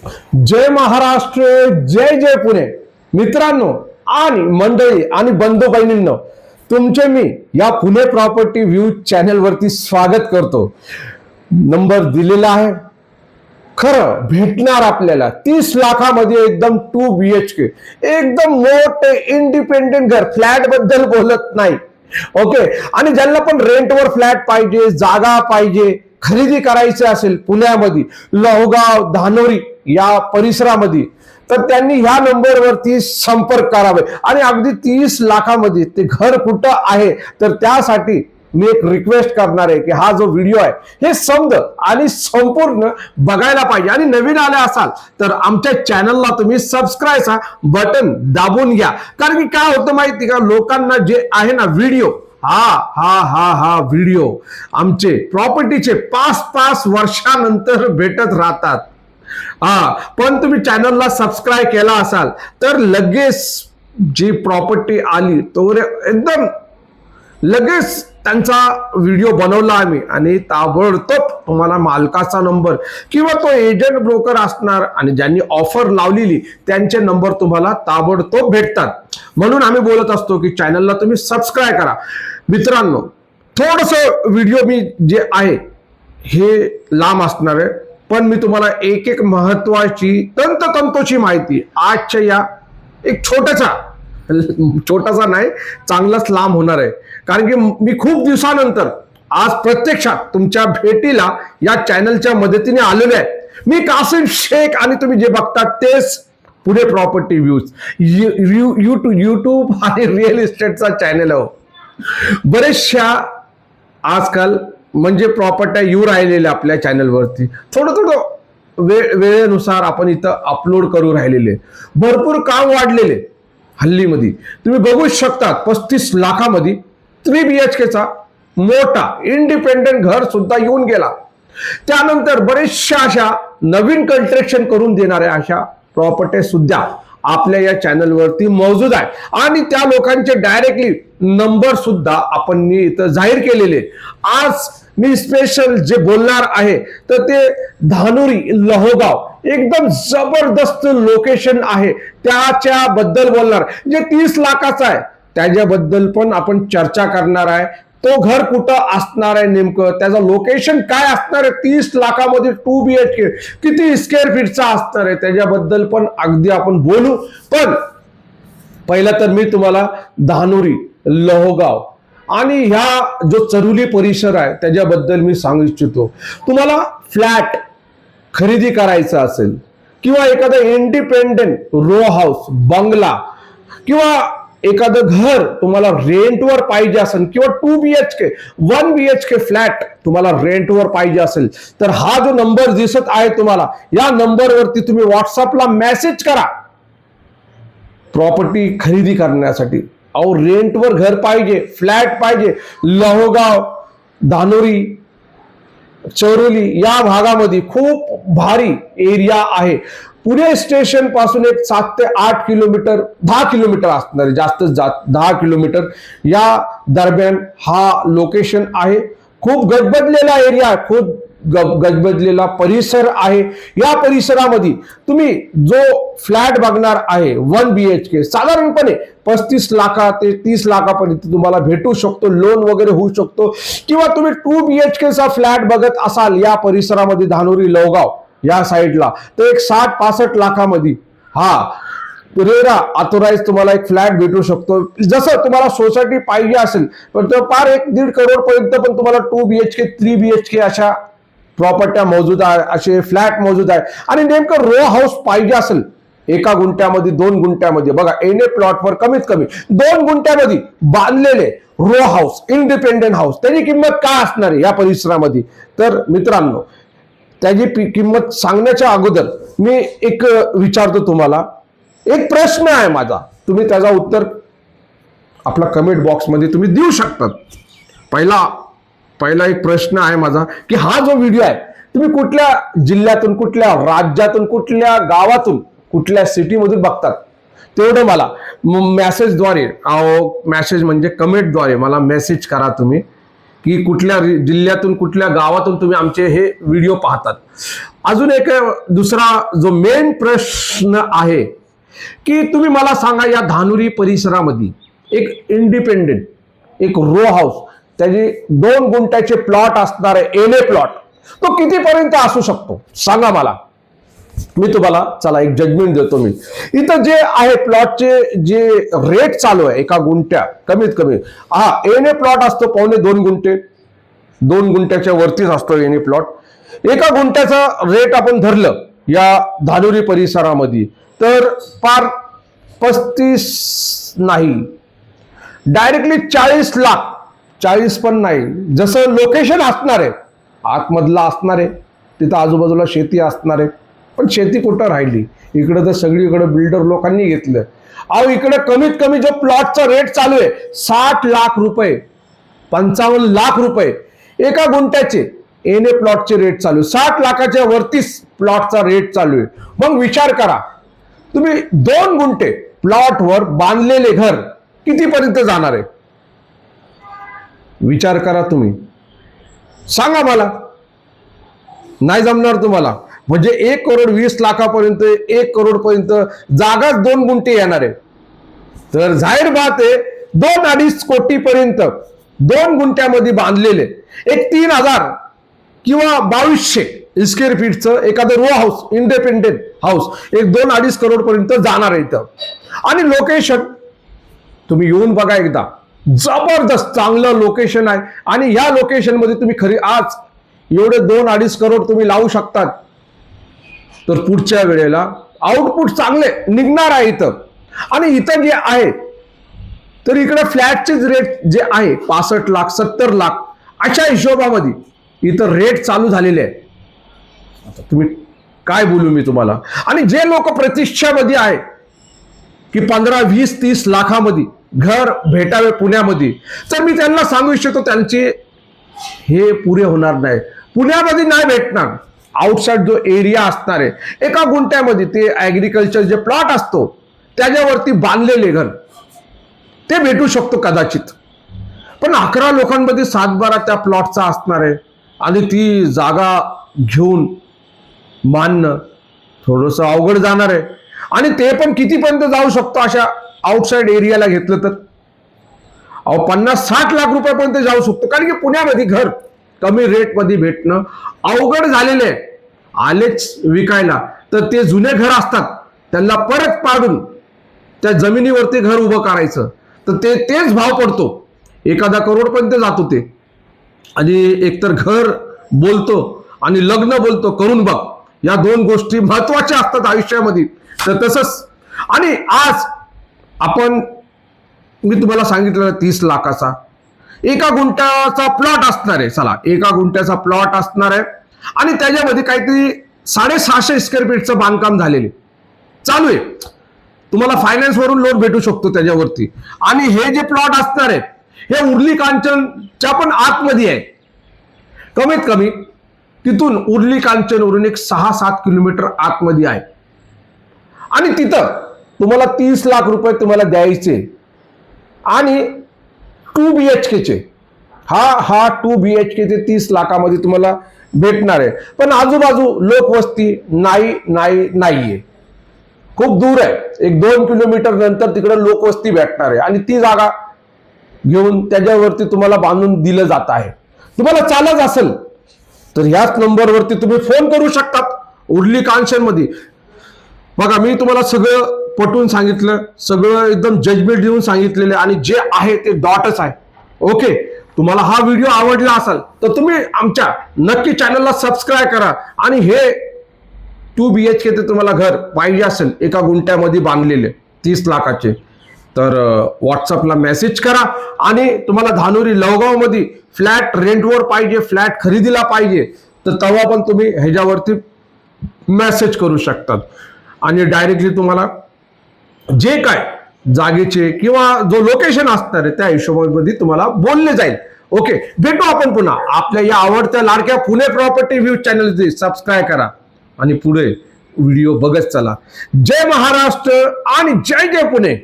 जय महाराष्ट्र, जय जय पुणे. मित्रांनो आणि मंडळी आणि बंधू बहिणींनो, तुमचे मी या पुणे प्रॉपर्टी व्ह्यू चॅनल वरती स्वागत करतो. नंबर दिलेला आहे, खरं भेटणार आपल्याला 30 लाखामध्ये एकदम 2 BHK, एकदम मोठे इंडिपेंडेंट घर. फ्लॅट बद्दल बोलत नाही, ओके. आणि ज्यांना पण रेंटवर फ्लॅट पाहिजे, जागा पाहिजे, खरेदी करायची असेल पुण्यामध्ये लोहगाव, धानोरी या परिसरामध्ये, तर त्यांनी ह्या नंबरवरती संपर्क करावे. आणि अगदी 30 लाखामध्ये ते घर कुठं आहे, तर त्यासाठी मी एक रिक्वेस्ट करणार आहे की हा जो व्हिडिओ आहे हे समज आणि संपूर्ण बघायला पाहिजे. आणि नवीन आले असाल तर आमच्या चॅनलला तुम्ही सबस्क्राईबचा बटन दाबून घ्या. कारण की काय होतं माहिती का, लोकांना जे आहे ना व्हिडिओ, हा व्हिडिओ आमचे प्रॉपर्टीचे 5-5 वर्षानंतर भेटत राहतात. पण तुम्ही चॅनलला सबस्क्राईब केला असाल तर लगेच जी प्रॉपर्टी आली तो एकदम लगेच त्यांचा व्हिडिओ बनवला आम्ही आणि ताबडतोब तुम्हाला मालकाचा नंबर किंवा तो एजंट ब्रोकर असणार आणि ज्यांनी ऑफर लावलेली त्यांचे नंबर तुम्हाला ताबडतोब भेटतात. म्हणून आम्ही बोलत असतो की चॅनलला तुम्ही सबस्क्राईब करा. मित्रांनो, थोडस व्हिडिओ मी जे आहे हे लांब असणार आहे, पण मी तुम्हाला एक एक महत्वाची तंतोतंतोची माहिती आजच्या या एक छोटासा नाही, चांगलाच लांब होणार आहे. कारण की मी खूप दिवसानंतर आज प्रत्यक्षात तुमच्या भेटीला या चॅनलच्या मदतीने आलेलो आहे. मी कासिम शेख आणि तुम्ही जे बघतात तेच पुणे प्रॉपर्टी व्ह्यूज युट्यूब आणि रिअल इस्टेटचा चॅनल आहे. बरेचशा आजकाल म्हणजे प्रॉपर्ट्या येऊ राहिलेल्या आपल्या चॅनलवरती, थोडं वेळेनुसार आपण इथं अपलोड करू राहिलेले. भरपूर काम वाढलेले हल्लीमध्ये तुम्ही बघू शकता. 35 लाखामध्ये 3 BHKचा मोठा इंडिपेंडेंट घर सुद्धा येऊन गेला. त्यानंतर बरेचशा अशा नवीन कन्स्ट्रक्शन करून देणाऱ्या अशा प्रॉपर्टी सुद्धा आपल्या या चॅनलवरती मौजूद आहे. आणि त्या लोकांचे डायरेक्टली नंबर सुद्धा आपण इथं जाहीर केलेले. आज मी स्पेशल जे बोलणार आहे तर ते धानोरी लोहगाव, एकदम जबरदस्त लोकेशन आहे त्याच्याबद्दल बोलणार. जे 30 लाखाचं आहे त्याच्याबद्दल पण आपण चर्चा करणार आहे. तो घर कुठं असणार आहे, नेमकं त्याचं लोकेशन काय असणार आहे, 30 लाखामध्ये 2 BHK किती स्क्वेअर फीटचा असणार आहे त्याच्याबद्दल पण अगदी आपण बोलू. पण पहिला तर मी तुम्हाला धानोरी, लोहगाव आणि ह्या जो चरुली परिसर आहे त्याच्याबद्दल मी सांगू इच्छितो. तुम्हाला फ्लॅट खरेदी करायचा असेल किंवा एखादा इंडिपेंडेंट रो हाऊस, बंगला किंवा एखादं घर तुम्हाला रेंटवर पाहिजे असेल किंवा 2 BHK 1 BHK फ्लॅट तुम्हाला रेंटवर पाहिजे असेल तर हा जो नंबर दिसत आहे तुम्हाला, या नंबरवरती तुम्ही व्हॉट्सअपला मेसेज करा. प्रॉपर्टी खरेदी करण्यासाठी अहो रेंटवर घर पाहिजे, फ्लॅट पाहिजे, लोहगाव, धानोरी, चरोली या भागामध्ये खूप भारी एरिया आहे. पुणे स्टेशन पासून एक 7 ते 8 किलोमीटर, 10 किलोमीटर असणार, जास्त 10 किलोमीटर या दरम्यान हा लोकेशन आहे. खूप गजबजलेला एरिया आहे, खूप गजबजलेला परिसर आहे. या परिसरामध्ये तुम्ही जो फ्लॅट बघणार आहे 1 BHK साधारणपणे 35 लाखा ते 30 लाखापर्यंत तुम्हाला भेटू शकतो. लोन वगैरे होऊ शकतो. किंवा तुम्ही 2 BHKचा फ्लॅट बघत असाल या परिसरामध्ये धानोरी, लोहगाव या साईडला, तर एक 60-65 लाखामध्ये रेरा ऑथोराइज तुम्हाला एक फ्लॅट भेटू शकतो. जसं तुम्हाला सोसायटी पाहिजे असेल तर तो पार 1-1.5 करोड पर्यंत पण तुम्हाला 2 BHK 3 BHK अशा प्रॉपर्ट्या मौजूद आहे, असे फ्लॅट मौजूद आहे. आणि नेमकं रो हाऊस पाहिजे असेल 1 गुंठ्यामध्ये, 2 गुंठ्यामध्ये, बघा एने प्लॉटवर कमीत कमी 2 गुंठ्यामध्ये बांधलेले रो हाऊस, इंडिपेंडेंट हाऊस, त्याची किंमत काय असणार आहे या परिसरामध्ये. तर मित्रांनो, त्याची किंमत सांगण्याच्या अगोदर मी एक विचारतो तुम्हाला, एक प्रश्न आहे माझा, तुम्ही त्याचा उत्तर आपला कमेंट बॉक्समध्ये तुम्ही देऊ शकतात. पहिला एक प्रश्न आहे माझा की हा जो व्हिडिओ आहे तुम्ही कुठल्या जिल्ह्यातून, कुठल्या राज्यातून, कुठल्या गावातून, कुठल्या सिटीमधून बघतात तेवढं मला मेसेजद्वारे, मेसेज म्हणजे कमेंटद्वारे मला मेसेज करा तुम्ही की कुठल्या जिल्ह्यातून कुठल्या गावातून तुम्ही आमचे हे व्हिडिओ पाहतात. अजून एक दुसरा जो मेन प्रश्न आहे की तुम्ही मला सांगा, या धानुरी परिसरामध्ये एक इंडिपेंडेंट एक रो हाऊस, त्याची 2 गुंठ्याचे प्लॉट असणार आहे, एनए प्लॉट, तो कितीपर्यंत असू शकतो सांगा मला. मी तुम्हाला चला एक जजमेंट देतो. मी इथं जे आहे प्लॉटचे जे रेट चालू आहे एका गुंठ्या, कमीत कमी एनए प्लॉट असतो 2.25 गुंठे, 2 गुंठ्याच्या वरतीच असतो एनए प्लॉट. एका गुंठ्याचा रेट आपण धरलं या धानुरी परिसरामध्ये तर पार 35 नाही, डायरेक्टली 40 लाख, 40 पण नाही. जसं लोकेशन असणार आहे, आतमधला असणार आहे, तिथं आजूबाजूला शेती असणार आहे, पण शेती कुठं राहिली? इकडे तर सगळीकडे बिल्डर लोकांनी घेतलं. अहो इकडे कमीत कमी जो प्लॉटचा रेट चालू आहे 60 लाख रुपये, 55 लाख रुपये एका गुंठ्याचे एनए प्लॉटचे रेट चालू, 60 लाखाच्या वरतीच प्लॉटचा रेट चालू आहे. मग विचार करा, तुम्ही 2 गुंठे प्लॉटवर बांधलेले घर कितीपर्यंत जाणार आहे? विचार करा तुम्ही, सांगा मला. नाही जमणार तुम्हाला. म्हणजे 1,20,00,000 1 करोड जागाच 2 गुंठे येणार आहे. तर जाहीर बात आहे 2-2.5 कोटीपर्यंत 2 गुंठ्यामध्ये बांधलेले एक 3,000 किंवा 2,200 स्क्वेअर फीटचं एखादं रो हाऊस, इंडिपेंडेंट हाऊस एक 2-2.5 करोड पर्यंत जाणार आहे इथं. आणि लोकेशन तुम्ही येऊन बघा एकदा, जबरदस्त चांगलं लोकेशन आहे. आणि या लोकेशन मध्ये तुम्ही खरी आज एवढे 2-2.5 करोड तुम्ही लावू शकतात, तर पुढच्या वेळेला आउटपुट चांगले निघणार आहे इथं. आणि इथं जे आहे तर इकडे फ्लॅटचे रेट जे आहे 65 लाख 70 लाख अशा हिशोबामध्ये इथं रेट चालू झालेले आहे. आता तुम्ही काय बोलू मी तुम्हाला. आणि जे लोक प्रतीक्षामध्ये आहे की 15, 20, 30 लाखामध्ये घर भेटावे पुण्यामध्ये, तर मी त्यांना सांगू इच्छितो त्यांचे हे पुरे होणार नाही. पुण्यामध्ये नाही भेटणार. आउटसाइड जो एरिया असणार आहे एका गुंठ्यामध्ये ते ऍग्रिकल्चर जे प्लॉट असतो त्याच्यावरती बांधलेले घर ते भेटू शकतो कदाचित. पण 11 लोकांमध्ये 7-12 त्या प्लॉटचा असणार आहे. आणि ती जागा घेऊन मानणं थोडंसं अवघड जाणार आहे. आणि ते पण कितीपर्यंत जाऊ शकतो अशा आउटसाइड एरियाला घेतलं तर? 50-60 लाख रुपयापर्यंत जाऊ शकतो. कारण की पुण्यामध्ये घर कमी रेटमध्ये भेटणं अवघड झालेले आहे. आलेच विकायला तर ते जुने घर असतात, त्यांना परत पाडून त्या जमिनीवरती घर उभं करायचं तर तेच भाव पडतो, 1 करोड पर्यंत जातो ते. आणि एकतर घर बोलतो आणि लग्न बोलतो, करून बघ. या 2 गोष्टी महत्वाच्या असतात आयुष्यामध्ये. तर तसंच आणि आज आपण मी तुम्हाला सांगितलं 30 लाखाचा एका गुंठ्याचा प्लॉट असणार आहे. चला, एका गुंठ्याचा प्लॉट असणार आहे आणि त्याच्यामध्ये काहीतरी 650 स्क्वेअर फीटचं बांधकाम झालेले चालू आहे. तुम्हाला फायनान्स वरून लोन भेटू शकतो त्याच्यावरती. आणि हे जे प्लॉट असणार आहे हे उर्ली कांचनच्या पण आतमध्ये आहे. कमीत कमी तिथून उर्ली कांचनवरून एक 6-7 किलोमीटर आतमध्ये आहे. आणि तिथं तुम्हाला 30 लाख रुपये तुम्हाला द्यायचे आणि 2 BHKचे हा 2 BHKचे 30 लाखामध्ये तुम्हाला भेटणार आहे. पण आजूबाजू लोकवस्ती नाहीये, खूप दूर आहे. एक 2 किलोमीटर नंतर तिकडे लोकवस्ती भेटणार आहे. आणि ती जागा घेऊन त्याच्यावरती तुम्हाला बांधून दिलं जात आहे. तुम्हाला चालत असेल तर ह्याच नंबरवरती तुम्ही फोन करू शकतात उर्ली कांचनमध्ये. बघा, मी तुम्हाला सगळं पटवून सांगितलं, सगळं एकदम जजमेंट देऊन सांगितलेलं आणि जे आहे ते डॉटच आहे. ओके, तुम्हाला हा व्हिडिओ आवडला असेल तर तुम्ही आमच्या नक्की चॅनलला सबस्क्राईब करा. आणि हे 2 BHK ते तुम्हाला घर पाहिजे असेल एका गुंठ्यामध्ये बांधलेले 30 लाखाचे, तर व्हॉट्सअपला मेसेज करा. आणि तुम्हाला धानुरी लवगाव मध्ये फ्लॅट रेंटवर पाहिजे, फ्लॅट खरेदीला पाहिजे, तर तेव्हा पण तुम्ही ह्याच्यावरती मेसेज करू शकतात. आणि डायरेक्टली तुम्हाला जे काय जागेचे किंवा जो लोकेशन असणार आहे त्या हिशोबामध्ये तुम्हाला बोलले जाईल. ओके, भेटू आपण पुन्हा आपल्या या आवडत्या लाडक्या Pune property view channel. Subscribe करा आणि पुढे व्हिडिओ बघत चला. जय महाराष्ट्र आणि जय जय पुणे.